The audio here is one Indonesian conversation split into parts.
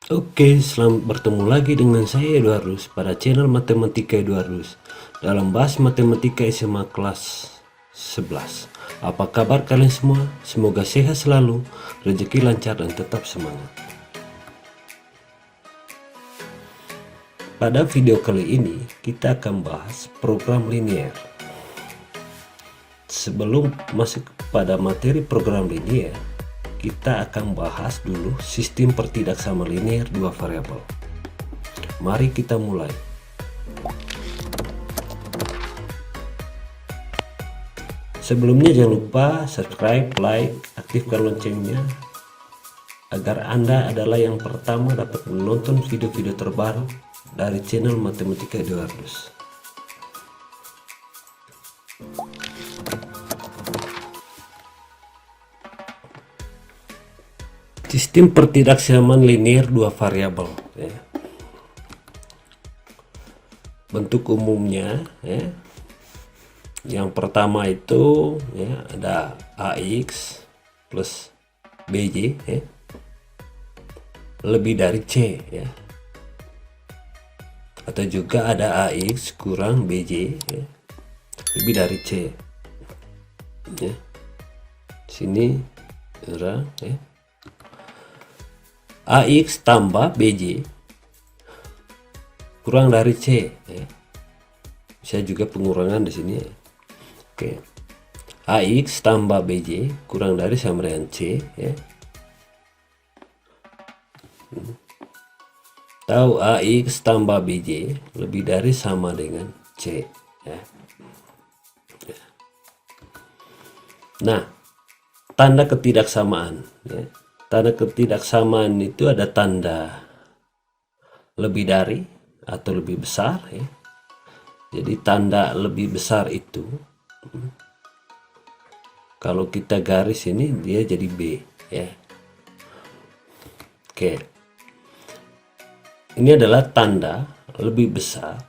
Oke, selamat bertemu lagi dengan saya Eduardus pada channel Matematika Eduardus dalam bahas matematika SMA kelas 11. Apa kabar kalian semua? Semoga sehat selalu, rezeki lancar dan tetap semangat. Pada video kali ini kita akan bahas program linear. Sebelum masuk pada materi program linear, kita akan bahas dulu sistem pertidaksama linear dua variabel. Mari kita mulai. Sebelumnya jangan lupa subscribe, like, aktifkan loncengnya agar Anda adalah yang pertama dapat menonton video-video terbaru dari channel Matematika Eduardus. Sistem pertidaksamaan linear dua variabel. Bentuk umumnya, yang pertama itu ada AX plus BJ lebih dari C, atau juga ada AX kurang BJ lebih dari C. Sini orang AX tambah BJ kurang dari C, bisa juga pengurangan di sini. Oke, AX tambah BJ kurang dari sama dengan C, tahu AX tambah BJ lebih dari sama dengan C, Nah, tanda ketidaksamaan, tanda ketidaksamaan itu ada tanda lebih dari atau lebih besar, Jadi tanda lebih besar itu kalau kita garis ini dia jadi B, Oke, ini adalah tanda lebih besar,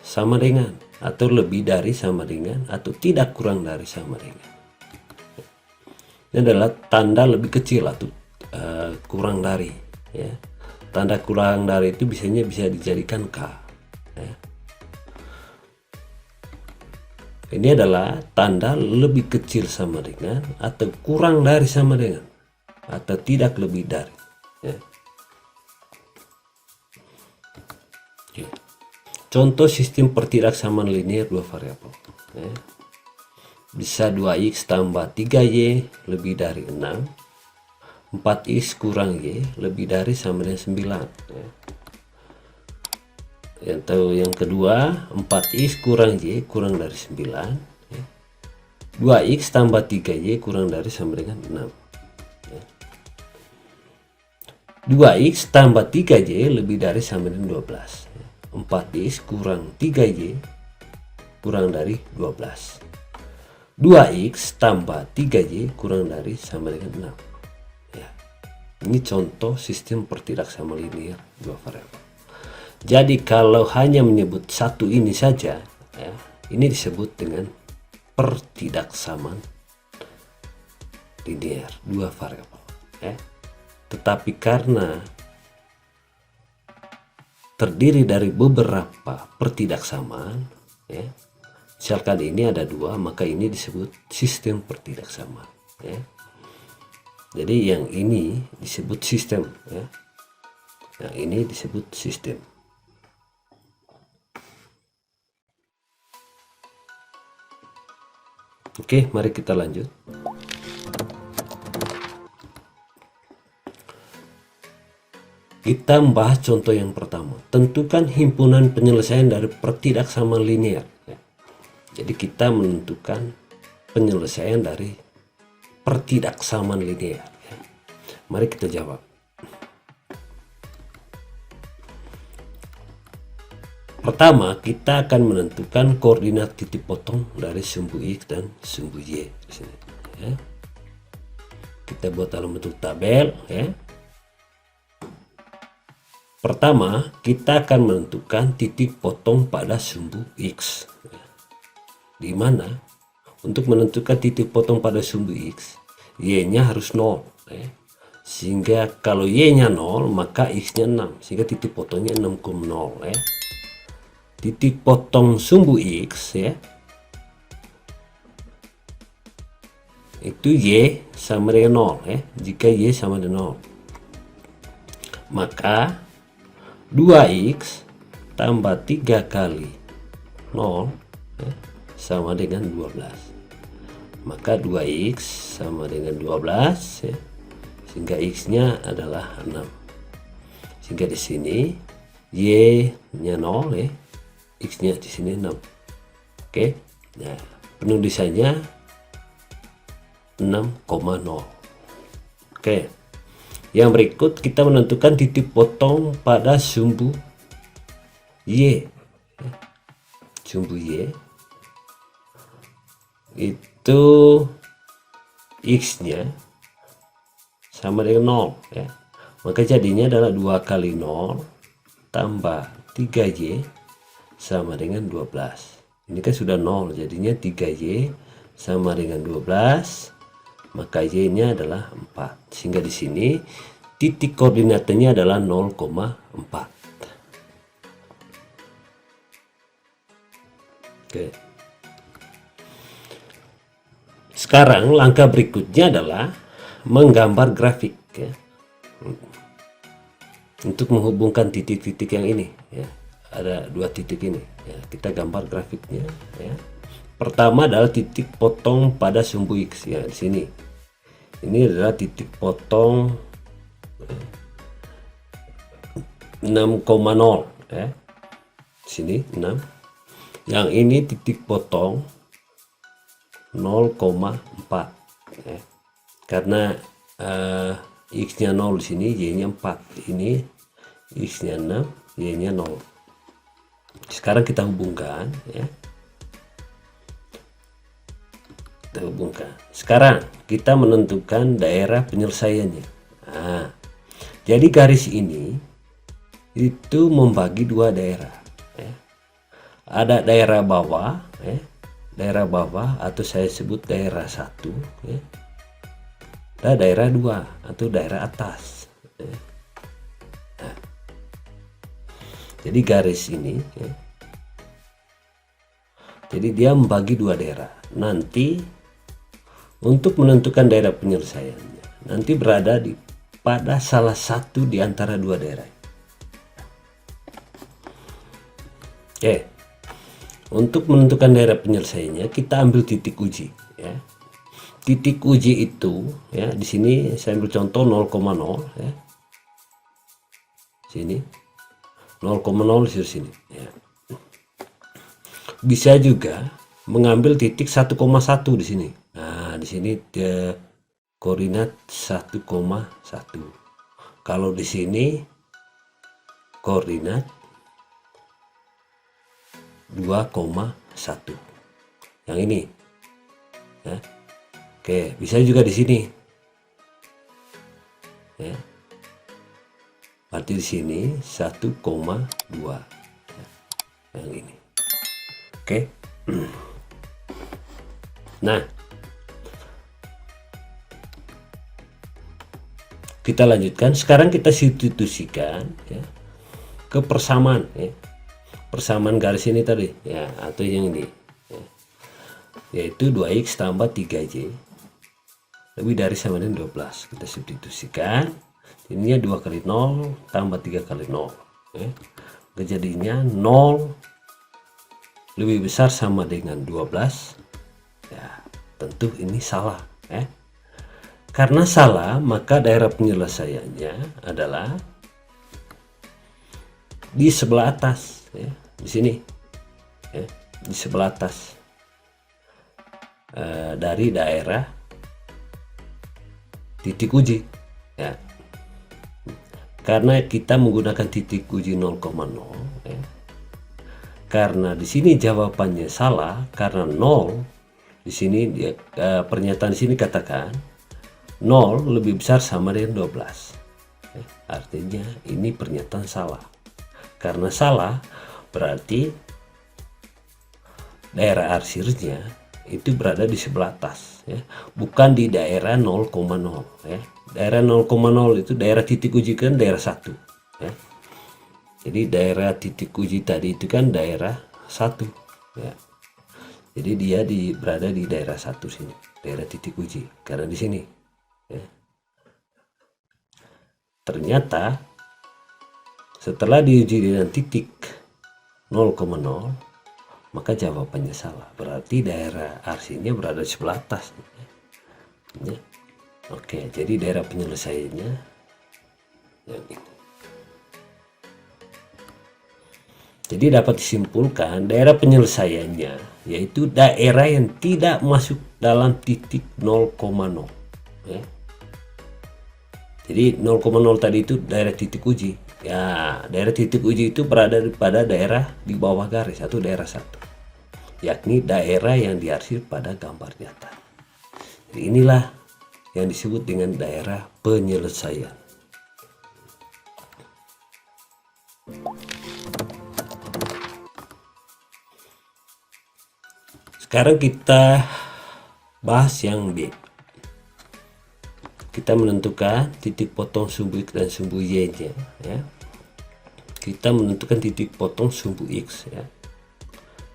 sama dengan atau lebih dari sama dengan atau tidak kurang dari sama dengan. Ini adalah tanda lebih kecil atau kurang dari, Tanda kurang dari itu biasanya bisa dijadikan K, Ini adalah tanda lebih kecil sama dengan atau kurang dari sama dengan atau tidak lebih dari, Contoh sistem pertidaksamaan linear dua variabel, bisa 2x tambah 3y lebih dari 6, 4x kurang y lebih dari sama dengan 9, Atau yang kedua 4x kurang y kurang dari 9, 2x tambah 3y kurang dari sama dengan 6, 2x tambah 3y lebih dari sama dengan 12, 4x kurang 3y kurang dari 12, 2x tambah 3y kurang dari sama dengan 6. Ini contoh sistem pertidaksamaan linear dua variabel. Jadi kalau hanya menyebut satu ini saja, ini disebut dengan pertidaksamaan linear dua variabel, Tetapi karena terdiri dari beberapa pertidaksamaan, misalkan ini ada dua, maka ini disebut sistem pertidaksamaan, Jadi yang ini disebut sistem, Yang ini disebut sistem. Oke, mari kita lanjut. Kita membahas contoh yang pertama. Tentukan himpunan penyelesaian dari pertidaksamaan linear. Jadi kita menentukan penyelesaian dari pertidaksamaan linear. Mari kita jawab. Pertama, kita akan menentukan koordinat titik potong dari sumbu X dan sumbu Y. Di sini, Kita buat dalam bentuk tabel, Pertama, kita akan menentukan titik potong pada sumbu X, di mana untuk menentukan titik potong pada sumbu X, Y-nya harus 0, Sehingga kalau Y-nya 0 maka X-nya 6, sehingga titik potongnya 6,0 ya. Titik potong sumbu X ya, itu Y sama dengan 0 ya. Jika Y sama dengan 0 maka 2X tambah 3 kali 0 ya, sama dengan 12. Maka 2X sama dengan 12 ya, sehingga X-nya adalah 6. Sehingga di sini Y-nya 0 ya, X-nya di sini 6. Oke. Nah, penulisannya 6,0. Oke. Yang berikut kita menentukan titik potong pada sumbu Y. Sumbu Y itu X-nya sama dengan 0 ya. Maka jadinya adalah 2 kali 0 tambah 3Y sama dengan 12. Ini kan sudah 0, jadinya 3Y sama dengan 12. Maka Y-nya adalah 4. Sehingga di sini titik koordinatnya adalah 0,4. Oke. Sekarang langkah berikutnya adalah menggambar grafik ya. Untuk menghubungkan titik-titik yang ini ya. Ada 2 titik ini ya. Kita gambar grafiknya ya. Pertama adalah titik potong pada sumbu X ya, di sini. Ini adalah titik potong 6,0 ya. Sini 6. Yang ini titik potong 0,4 ya. Karena X-nya 0 di sini, Y-nya 4. Ini X-nya 6, Y-nya 0. Sekarang kita hubungkan ya. Kita hubungkan. Sekarang kita menentukan daerah penyelesaiannya. Nah, jadi garis ini itu membagi 2 daerah ya. Ada daerah bawah ya. Daerah bawah atau saya sebut daerah 1 ya. Ada daerah 2 atau daerah atas ya. Nah, jadi garis ini ya. Jadi dia membagi 2 daerah. Nanti untuk menentukan daerah penyelesaiannya, nanti berada pada salah satu di antara 2 daerah. Oke. Untuk menentukan daerah penyelesaiannya, kita ambil titik uji ya. Titik uji itu ya, di sini saya ambil contoh 0,0 ya. Sini 0,0 di sini ya. Bisa juga mengambil titik 1,1 di sini. Nah, di sini koordinat 1,1. Kalau di sini koordinat 2,1. Yang ini. Ya. Oke, bisa juga di sini. Ya. Berarti di sini 1,2. Ya. Yang ini. Oke. Nah, kita lanjutkan. Sekarang kita substitusikan ya, ke persamaan ya. Persamaan garis ini tadi ya, atau yang ini ya. Yaitu 2X tambah 3Y lebih dari sama dengan 12. Kita substitusikan. Ininya 2 kali 0 tambah 3 kali 0 ya. Jadinya 0 lebih besar sama dengan 12 ya. Tentu ini salah ya. Karena salah, maka daerah penyelesaiannya adalah di sebelah atas ya, di sini ya, di sebelah atas dari daerah titik uji ya. Karena kita menggunakan titik uji 0,0 ya. Karena di sini jawabannya salah karena 0 di sini dia, pernyataan di sini katakan 0 lebih besar sama dengan 12 ya. Artinya ini pernyataan salah. Karena salah berarti daerah arsirnya itu berada di sebelah atas ya, bukan di daerah 0,0 ya. Daerah 0,0 itu daerah titik uji kan daerah 1 ya. Jadi daerah titik uji tadi itu kan daerah 1 ya. Jadi dia berada di daerah 1 sini, daerah titik uji karena di sini ya. Ternyata setelah diuji dengan titik 0,0 maka jawabannya salah, berarti daerah RC-nya berada di sebelah atas ya. Oke, jadi daerah penyelesaiannya yang ini. Jadi dapat disimpulkan daerah penyelesaiannya yaitu daerah yang tidak masuk dalam titik 0,0 ya. Jadi 0,0 tadi itu daerah titik uji ya. Daerah titik uji itu berada pada daerah di bawah garis atau daerah 1, yakni daerah yang diarsir pada gambar di atas. Jadi inilah yang disebut dengan daerah penyelesaian. Sekarang kita bahas yang B. Kita menentukan titik potong sumbu X dan sumbu Y nya ya. Kita menentukan titik potong sumbu X ya.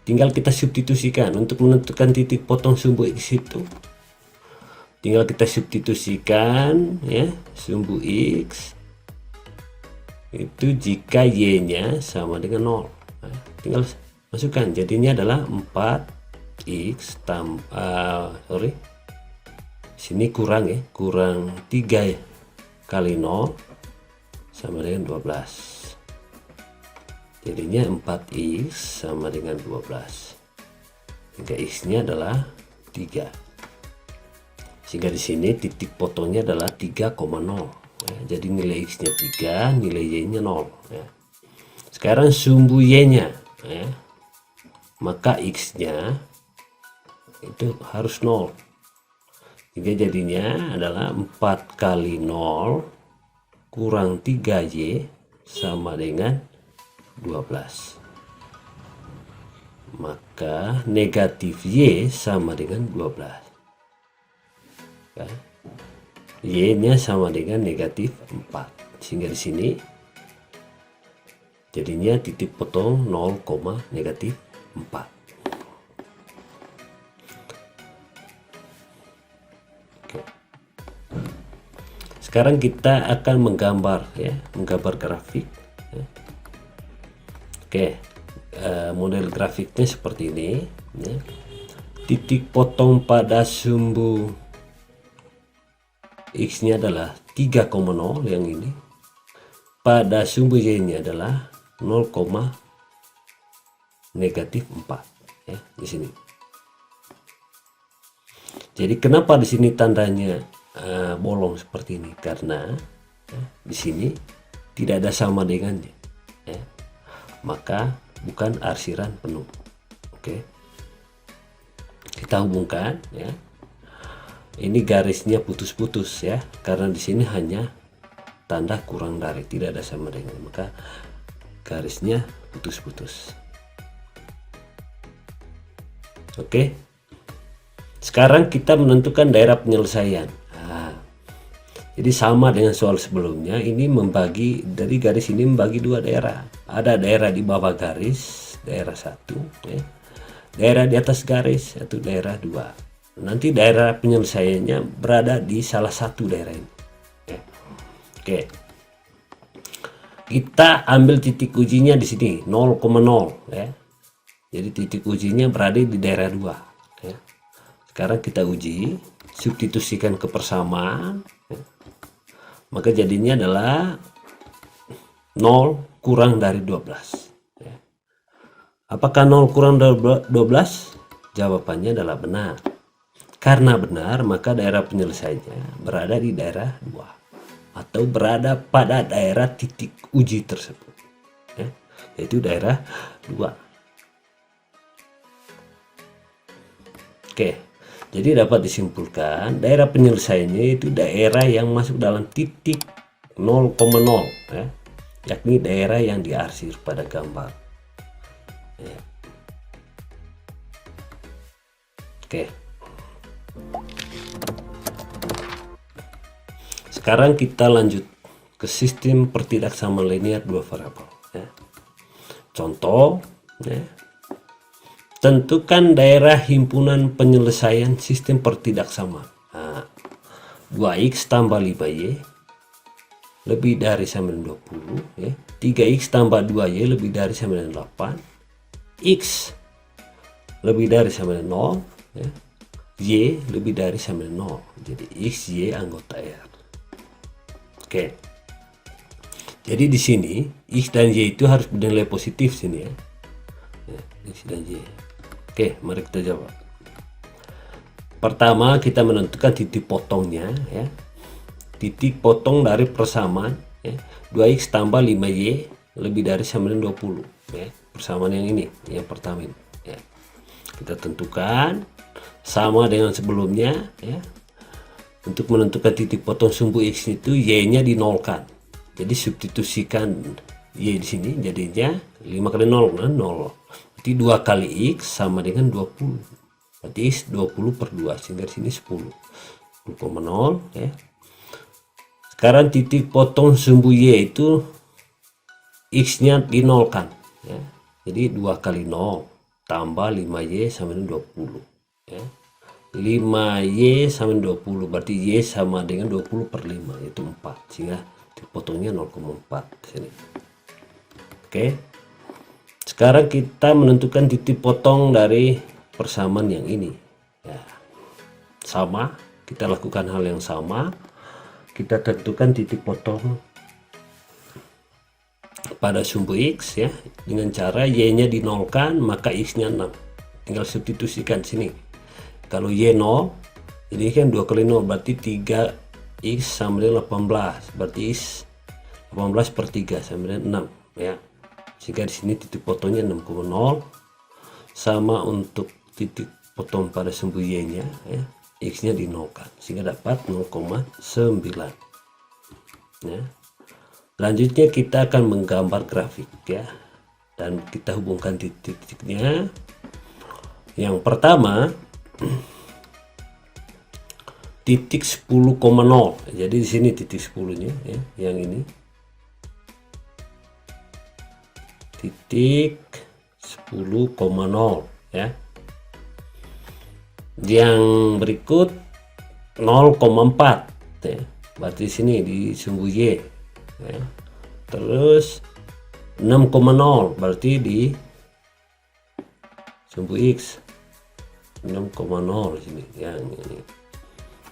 Tinggal kita substitusikan. Untuk menentukan titik potong sumbu X itu tinggal kita substitusikan ya, sumbu X itu jika Y nya sama dengan 0 nah, tinggal masukkan, jadinya adalah 4X sini kurang ya, kurang 3 ya, kali 0 sama dengan 12, jadinya 4X sama dengan 12, sehingga X nya adalah 3, sehingga di sini titik potongnya adalah 3,0 ya. Jadi nilai X nya 3, nilai Y nya 0 ya. Sekarang sumbu Y nya ya, maka X nya itu harus 0, sehingga jadinya adalah 4 kali 0 kurang 3Y sama dengan 12, maka negatif Y sama dengan 12 ya. Y nya sama dengan negatif 4, sehingga di sini jadinya titik potong 0, negatif 4. Sekarang kita akan menggambar ya, menggambar grafik ya. Oke, model grafiknya seperti ini ya. Titik potong pada sumbu X nya adalah 3,0 yang ini, pada sumbu Y nya adalah 0, negatif 4 ya, di sini. Jadi kenapa di sini tandanya bolong seperti ini, karena ya, di sini tidak ada sama dengannya ya, maka bukan arsiran penuh. Oke, kita hubungkan ya, ini garisnya putus-putus ya, karena di sini hanya tanda kurang dari, tidak ada sama dengan, maka garisnya putus-putus. Oke, sekarang kita menentukan daerah penyelesaian. Jadi sama dengan soal sebelumnya, ini membagi dari garis ini membagi dua daerah. Ada daerah di bawah garis, daerah 1 ya. Daerah di atas garis, atau daerah 2. Nanti daerah penyelesaiannya berada di salah satu daerah ini ya. Oke, kita ambil titik ujinya di sini 0,0 ya. Jadi titik ujinya berada di daerah 2 ya. Sekarang kita uji, substitusikan ke persamaan ya. Maka jadinya adalah 0 kurang dari 12 ya. Apakah 0 kurang dari 12? Jawabannya adalah benar. Karena benar, maka daerah penyelesaiannya berada di daerah 2 atau berada pada daerah titik uji tersebut ya, yaitu daerah 2. Oke, jadi dapat disimpulkan daerah penyelesaiannya itu daerah yang masuk dalam titik 0,0 ya, yakni daerah yang diarsir pada gambar ya. Oke, Sekarang kita lanjut ke sistem pertidaksamaan linear dua variabel ya. Contoh ya. Tentukan daerah himpunan penyelesaian sistem pertidaksamaan. Nah, 2x tambah 5y lebih dari sama dengan 20 ya. 3x tambah 2y lebih dari sama dengan 8. X lebih dari sama dengan 0 ya. Y lebih dari sama dengan 0. Jadi X, Y anggota R. Oke. Jadi di sini X dan Y itu harus bernilai positif sini ya. X dan Y. Oke, mari kita jawab. Pertama kita menentukan titik potongnya ya. Titik potong dari persamaan ya. 2x tambah 5y lebih dari sama dengan 20 ya. Persamaan yang ini, yang pertama ini ya. Kita tentukan sama dengan sebelumnya ya. Untuk menentukan titik potong sumbu x itu y-nya dinolkan. Jadi substitusikan y di sini jadinya 5 kali 0 kan 0. Berarti 2 kali x sama dengan 20. Berarti x 20 per 2 sehingga di sini 10. 10,0 ya. Sekarang titik potong sumbu y itu x-nya dinolkan ya. Jadi 2 kali 0 tambah 5y sama dengan 20 ya. 5y sama dengan 20 berarti y sama dengan 20 per 5 yaitu 4 sehingga titik potongnya 0,4 sini. Oke. Sekarang kita menentukan titik potong dari persamaan yang ini ya. Sama, kita lakukan hal yang sama. Kita tentukan titik potong pada sumbu x ya dengan cara y-nya dinolkan maka x-nya 6. Tinggal substitusikan sini. Kalau y 0, jadi kan 2 kali 0 berarti 3x sama dengan 18. Berarti x 18 per 3 sama dengan 6 ya. Sehingga di sini titik potongnya 6,0 sama untuk titik potong pada sumbu y-nya ya. X-nya dinolkan sehingga dapat 0,9 ya. Selanjutnya kita akan menggambar grafik ya dan kita hubungkan titik-titiknya. Yang pertama titik 10,0 jadi di sini titik 10 nya ya, yang ini titik 10,0 ya. Yang berikut 0,4 ya. Berarti sini di sumbu y ya. Terus 6,0 berarti di sumbu x 6,0 di sini yang ini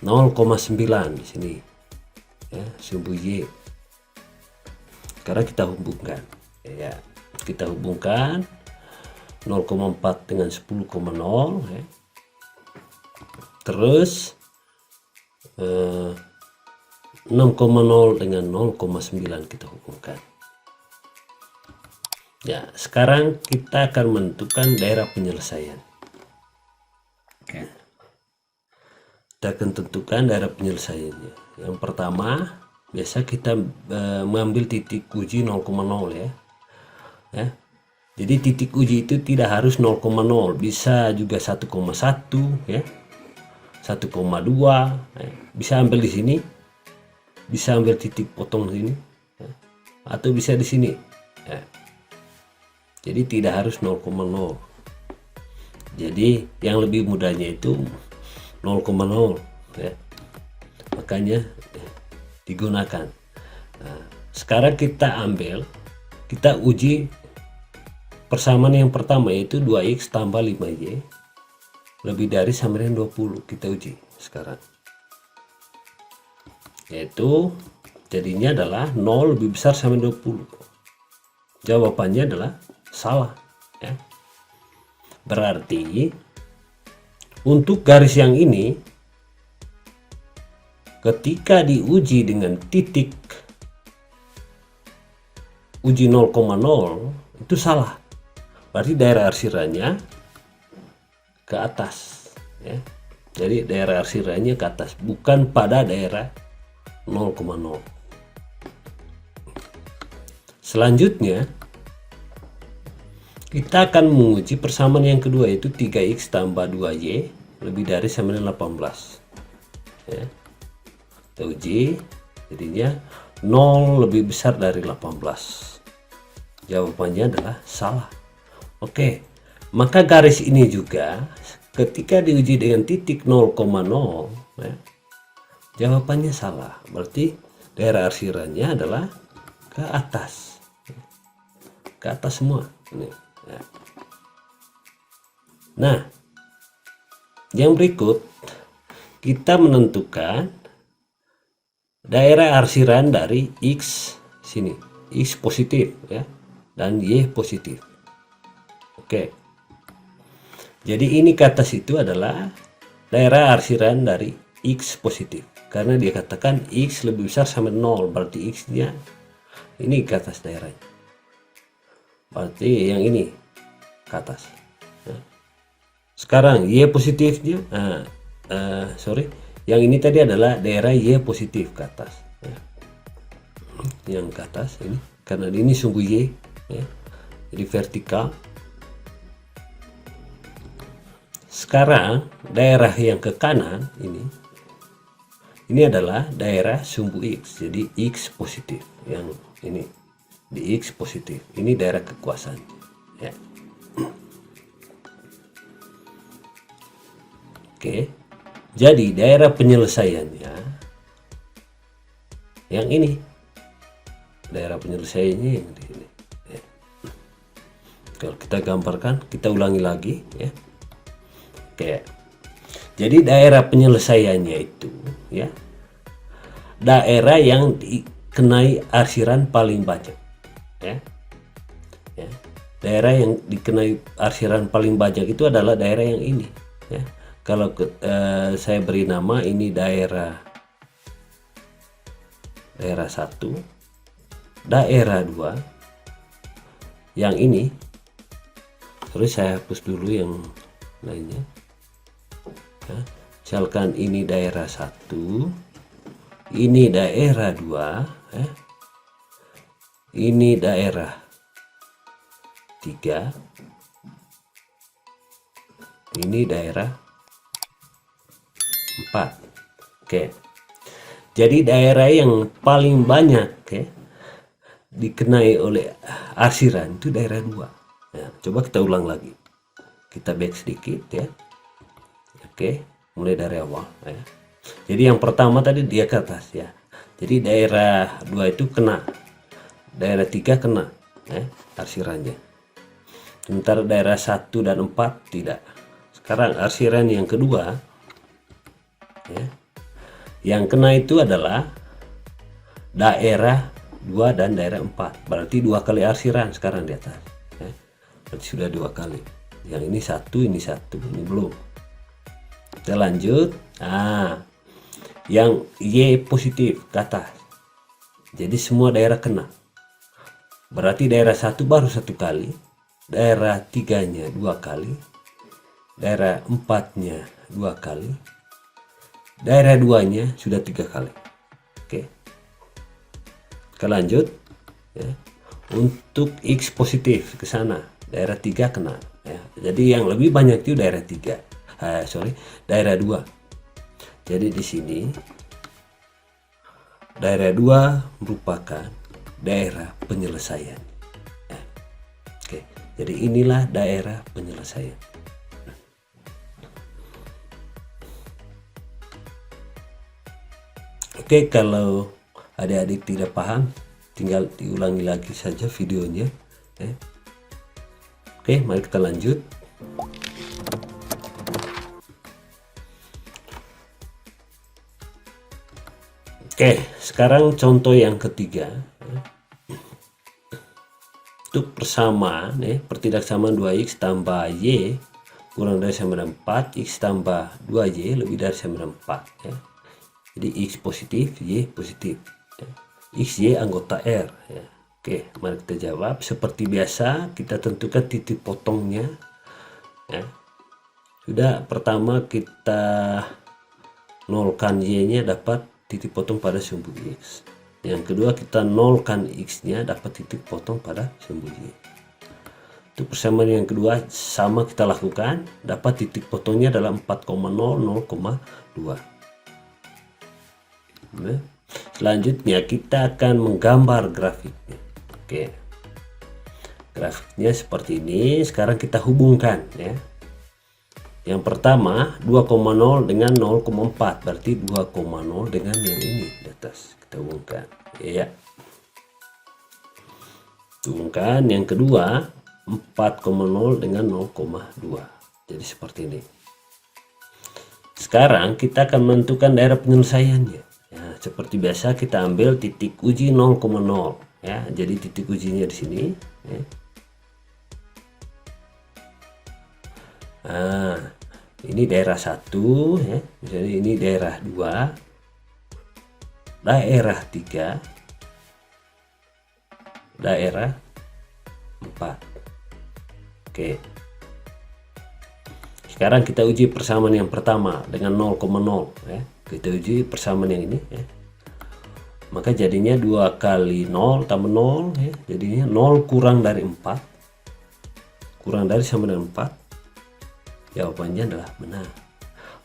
0,9 di sini ya sumbu y. Sekarang kita hubungkan ya. Kita hubungkan 0,4 dengan 10,0 ya. Terus 6,0 dengan 0,9 kita hubungkan. Ya, sekarang kita akan menentukan daerah penyelesaian. Oke. Kita akan tentukan daerah penyelesaiannya. Yang pertama, biasa kita mengambil titik uji 0,0 ya. Ya. Jadi titik uji itu tidak harus 0,0, bisa juga 1,1 ya. 1,2 ya. Bisa ambil di sini. Bisa ambil titik potong sini ya. Atau bisa di sini ya. Jadi tidak harus 0,0. Jadi yang lebih mudahnya itu 0,0 ya. Makanya digunakan. Nah, sekarang kita uji persamaan yang pertama yaitu 2x tambah 5y lebih dari sama dengan 20. Kita uji sekarang. Yaitu jadinya adalah 0 lebih besar sama 20. Jawabannya adalah salah ya. Berarti untuk garis yang ini ketika diuji dengan titik uji 0,0 itu salah. Berarti daerah arsirannya ke atas ya. Jadi daerah arsirannya ke atas bukan pada daerah 0,0. Selanjutnya kita akan menguji persamaan yang kedua yaitu 3x tambah 2y lebih dari sama dengan 18 ya. Kita uji Jadinya 0 lebih besar dari 18. Jawabannya adalah salah. Oke, maka garis ini juga ketika diuji dengan titik 0,0 ya, jawabannya salah. Berarti daerah arsirannya adalah ke atas. Ke atas semua. Ini, ya. Nah, yang berikut kita menentukan daerah arsiran dari X sini. X positif ya, dan Y positif. Oke. Jadi ini ke atas itu adalah daerah arsiran dari X positif. Karena dia katakan X lebih besar sama 0. Berarti X-nya ini ke atas daerahnya. Berarti yang ini ke atas. Nah, sekarang Y positifnya, yang ini tadi adalah daerah Y positif ke atas. Ya. Yang ke atas ini, karena ini sumbu Y, ya. Jadi vertikal. Sekarang daerah yang ke kanan ini adalah daerah sumbu X. Jadi X positif. Yang ini di X positif. Ini daerah kekuasaan. Ya. Oke. Jadi daerah penyelesaiannya yang ini. Daerah penyelesaiannya yang di sini. Ya. Kalau kita gambarkan, kita ulangi lagi ya. Oke. Jadi daerah penyelesaiannya itu ya, daerah yang dikenai arsiran paling banyak ya. Ya. Daerah yang dikenai arsiran paling banyak itu adalah daerah yang ini ya. Kalau saya beri nama ini daerah 1, daerah 2, yang ini. Terus saya hapus dulu yang lainnya ya. Misalkan ini daerah 1, ini daerah 2 ya. Ini daerah 3, ini daerah 4. Oke. Jadi daerah yang paling banyak ya, dikenai oleh arsiran itu daerah 2 ya. Coba kita ulang lagi, kita back sedikit ya. Oke, mulai dari awal ya. Jadi yang pertama tadi dia ke atas ya. Jadi daerah 2 itu kena, daerah 3 kena ya, arsirannya. Sementara daerah 1 dan 4 tidak. Sekarang arsiran yang kedua ya, yang kena itu adalah daerah 2 dan daerah 4. Berarti 2 kali arsiran sekarang di atas ya. Berarti sudah 2 kali. Yang ini 1, ini belum. Kita lanjut. Nah, yang Y positif ke atas. Jadi semua daerah kena. Berarti daerah 1 baru 1 kali, daerah 3-nya 2 kali, daerah 4-nya 2 kali, daerah 2-nya sudah 3 kali. Oke. Kita lanjut ya. Untuk X positif ke sana, daerah 3 kena ya. Jadi yang lebih banyak itu daerah 3. Daerah 2. Jadi di sini daerah 2 merupakan daerah penyelesaian ya. Oke, jadi inilah daerah penyelesaian. Oke, kalau adik-adik tidak paham tinggal diulangi lagi saja videonya ya. Oke, mari kita lanjut. Oke, sekarang contoh yang ketiga. Untuk persamaan ya, pertidaksamaan 2x tambah y kurang dari sama dengan 4, x tambah 2y lebih dari sama dengan 4 ya. Jadi x positif, y positif ya. X, y anggota R ya. Oke, mari kita jawab. Seperti biasa kita tentukan titik potongnya ya. Sudah, pertama kita nolkan y-nya, dapat titik potong pada sumbu X. Yang kedua kita nolkan X-nya, dapat titik potong pada sumbu Y. Untuk persamaan yang kedua sama kita lakukan, dapat titik potongnya adalah 4,0, 0,2. Nah, Selanjutnya kita akan menggambar grafiknya. Oke, grafiknya seperti ini. Sekarang kita hubungkan ya. Yang pertama 2,0 dengan 0,4, berarti 2,0 dengan yang ini di atas. Kita hubungkan ya. Hubungkan yang kedua 4,0 dengan 0,2. Jadi seperti ini. Sekarang kita akan menentukan daerah penyelesaiannya. Ya, seperti biasa kita ambil titik uji 0,0 ya. Jadi titik ujinya di sini ya. Nah, ini daerah 1 ya. Jadi ini daerah 2, daerah 3, daerah 4. Oke. Sekarang kita uji persamaan yang pertama dengan 0,0 ya. Kita uji persamaan yang ini ya. Maka jadinya 2 kali 0 tambah 0 ya. Jadinya 0 kurang dari 4. Kurang dari sama dengan 4. Jawabannya adalah benar.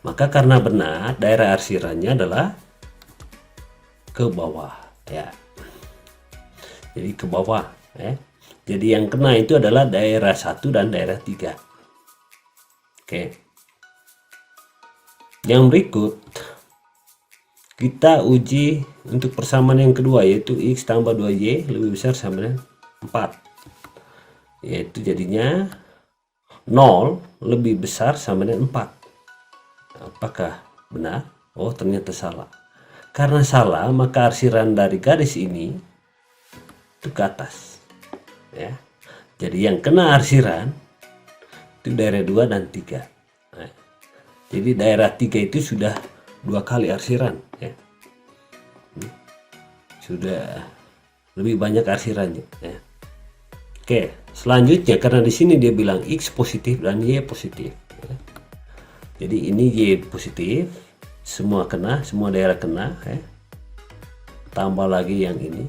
Maka karena benar, daerah arsirannya adalah ke bawah ya. Jadi ke bawah ya. Jadi yang kena itu adalah daerah 1 dan daerah 3. Oke. Yang berikut kita uji untuk persamaan yang kedua, yaitu X tambah 2Y lebih besar sama dengan 4. Yaitu jadinya 0 lebih besar sama dengan 4. Apakah benar? Oh, ternyata salah. Karena salah, maka arsiran dari garis ini itu ke atas ya. Jadi yang kena arsiran itu daerah 2 dan 3. Nah, jadi daerah 3 itu sudah 2 kali arsiran ya. Sudah lebih banyak arsirannya ya. Oke, selanjutnya karena di sini dia bilang X positif dan Y positif ya. Jadi ini Y positif, semua kena, semua daerah kena ya. Tambah lagi yang ini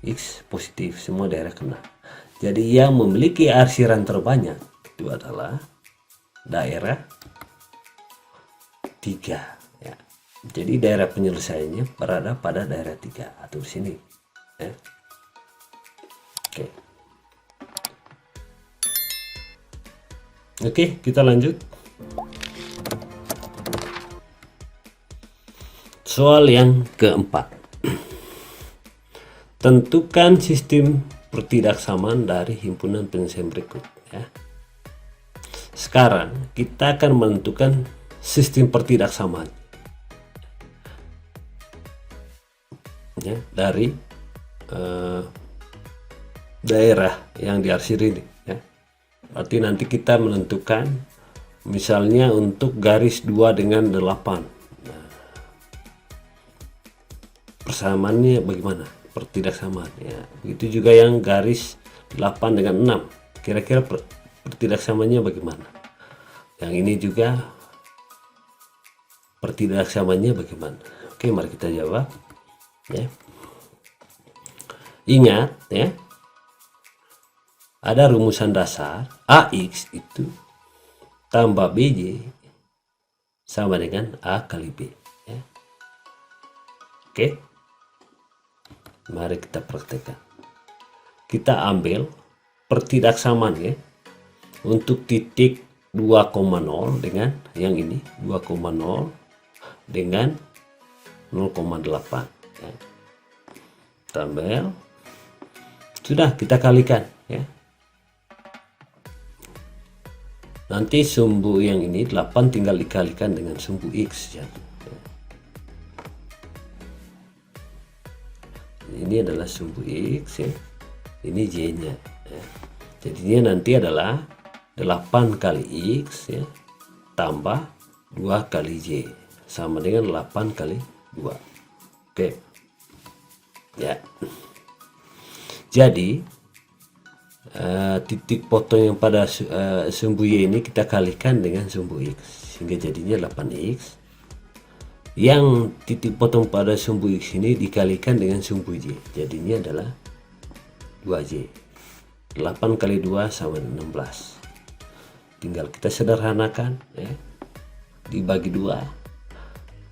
X positif, semua daerah kena. Jadi yang memiliki arsiran terbanyak itu adalah daerah 3 ya. Jadi daerah penyelesaiannya berada pada daerah 3 atau sini ya. Oke, kita lanjut. Soal yang keempat. Tentukan sistem pertidaksamaan dari himpunan penyelesaian berikut ya. Sekarang kita akan menentukan sistem pertidaksamaan ya, dari daerah yang diarsir ini ya. Berarti nanti kita menentukan misalnya untuk garis 2 dengan 8. Nah, persamaannya bagaimana? Pertidaksamaan ya. Begitu juga yang garis 8 dengan 6. Kira-kira pertidaksamaannya bagaimana? Yang ini juga pertidaksamaannya bagaimana? Oke, mari kita jawab ya. Ingat ya, ada rumusan dasar AX itu tambah BY sama dengan A kali B ya. Oke, mari kita praktekkan. Kita ambil pertidaksamaan ya untuk titik 2,0 dengan yang ini 2,0 dengan 0,8 ya. Tambah, sudah kita kalikan ya. Nanti sumbu yang ini 8 tinggal dikalikan dengan sumbu X ya. Ini adalah sumbu X ya. Ini Y nya ya. Jadinya nanti adalah 8 kali X ya tambah 2 kali Y sama dengan 8 kali 2. Oke ya. Jadi titik potong yang pada sumbu Y ini kita kalikan dengan sumbu X sehingga jadinya 8X. Yang titik potong pada sumbu X ini dikalikan dengan sumbu Y, jadinya adalah 2Y. 8 kali 2 sama 16. Tinggal kita sederhanakan ya, dibagi 2,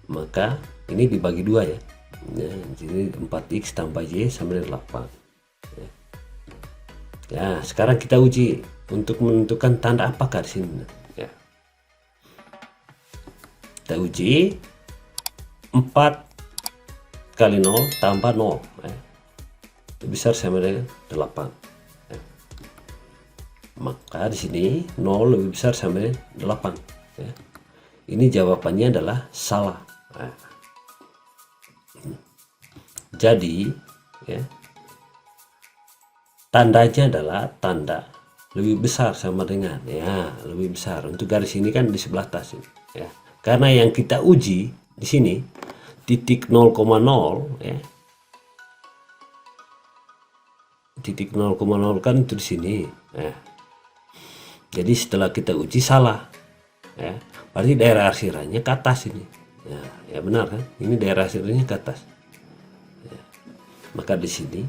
maka ini dibagi 2 ya, Ya, jadi 4x tambah y sama dengan 8. Ya, sekarang kita uji untuk menentukan tanda apakah di sini. Ya. Kita uji 4 kali 0 tambah 0. Ya. Lebih besar sama dengan 8. Ya. Maka di sini 0 lebih besar sama dengan 8. Ya. Ini jawabannya adalah salah. Nah. Jadi ya, tandanya adalah tanda lebih besar sama dengan, ya lebih besar. Untuk garis ini kan di sebelah atas ini, ya. Karena yang kita uji di sini titik 0,0 ya. Titik 0,0 kan itu di sini. Ya. Jadi setelah kita uji salah, ya. Berarti daerah arsirannya ke atas ini. Ya benar kan? Ini daerah arsirannya ke atas. Ya. Maka di sini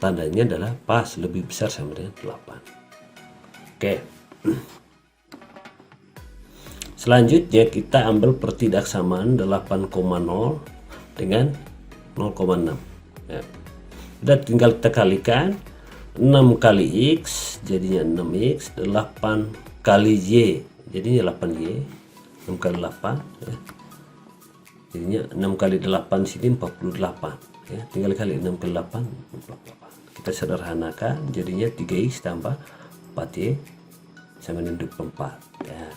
tandanya adalah pas lebih besar sama dengan 8. Oke. Selanjutnya kita ambil pertidaksamaan 8,0 dengan 0,6. Ya. Udah tinggal kita kalikan 6 kali x jadinya 6x, 8 kali y jadinya 8y, 6 kali 8 ya. Jadinya 6 kali 8 sini 48 ya. Tinggal kali 6 kali 8 48. Kita sederhanakan jadinya 3x tambah 4y sama dengan 24 ya.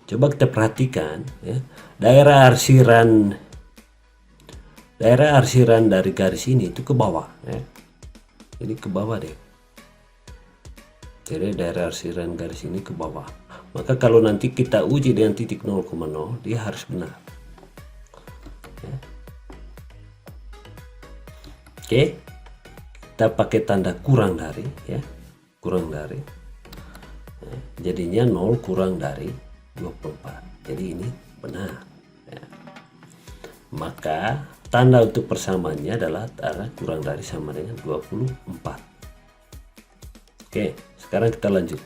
Coba kita perhatikan ya, daerah arsiran dari garis ini itu ke bawah ya. Jadi ke bawah deh. Jadi daerah arsiran garis ini ke bawah. Maka kalau nanti kita uji dengan titik 0,0 dia harus benar. Ya. Oke. Kita pakai tanda kurang dari ya. Kurang dari. Ya. Jadinya 0 kurang dari 24. Jadi ini benar ya. Maka tanda untuk persamaannya adalah tanda kurang dari sama dengan 24. Oke, sekarang kita lanjut.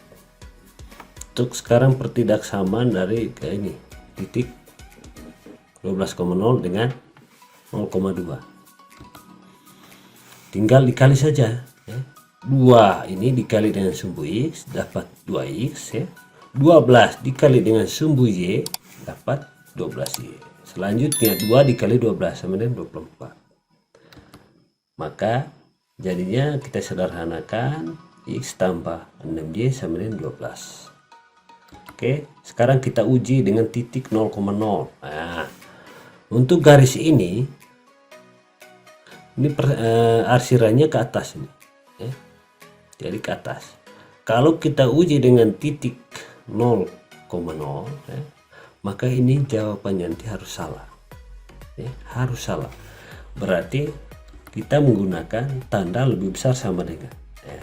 Untuk sekarang pertidaksamaan dari ini titik 12,0 dengan 0,2. Tinggal dikali saja ya. 2 ini dikali dengan sumbu x dapat 2x ya. 12 dikali dengan sumbu y dapat 12y. Selanjutnya 2 dikali 12 sama dengan 24. Maka jadinya kita sederhanakan x tambah 6y sama dengan 12. Oke, sekarang kita uji dengan titik 0,0. Nah, untuk garis ini arsirannya ke atas ini ya. Jadi ke atas. Kalau kita uji dengan titik 0,0 ya, maka ini jawabannya nanti harus salah ya, harus salah. Berarti kita menggunakan tanda lebih besar sama dengan ya.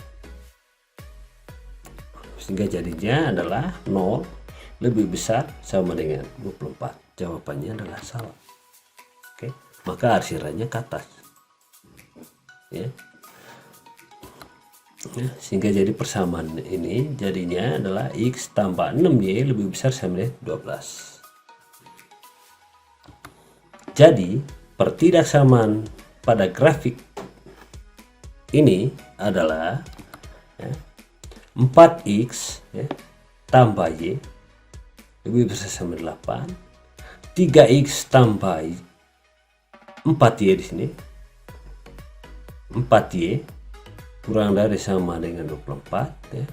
Sehingga jadinya adalah 0 lebih besar sama dengan 24. Jawabannya adalah salah. Oke, maka arsirannya ke atas ya. Ya, sehingga jadi persamaan ini jadinya adalah x tambah 6y lebih besar sama dengan 12. Jadi pertidaksamaan pada grafik ini adalah ya, 4x ya, tambah y lebih besar sama 8, 3x tambah 4y di sini, 4y kurang dari sama dengan 24 ya.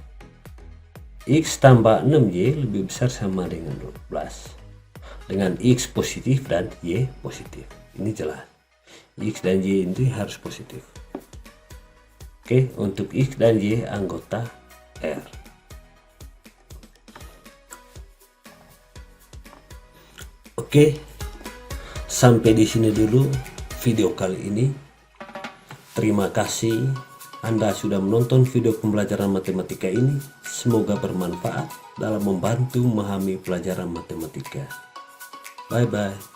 X tambah 6y lebih besar sama dengan 12 dengan x positif dan y positif. Ini jelas x dan y itu harus positif. Oke, untuk x dan y anggota R. Oke, sampai di sini dulu video kali ini. Terima kasih Anda sudah menonton video pembelajaran matematika ini. Semoga bermanfaat dalam membantu memahami pelajaran matematika. Bye-bye.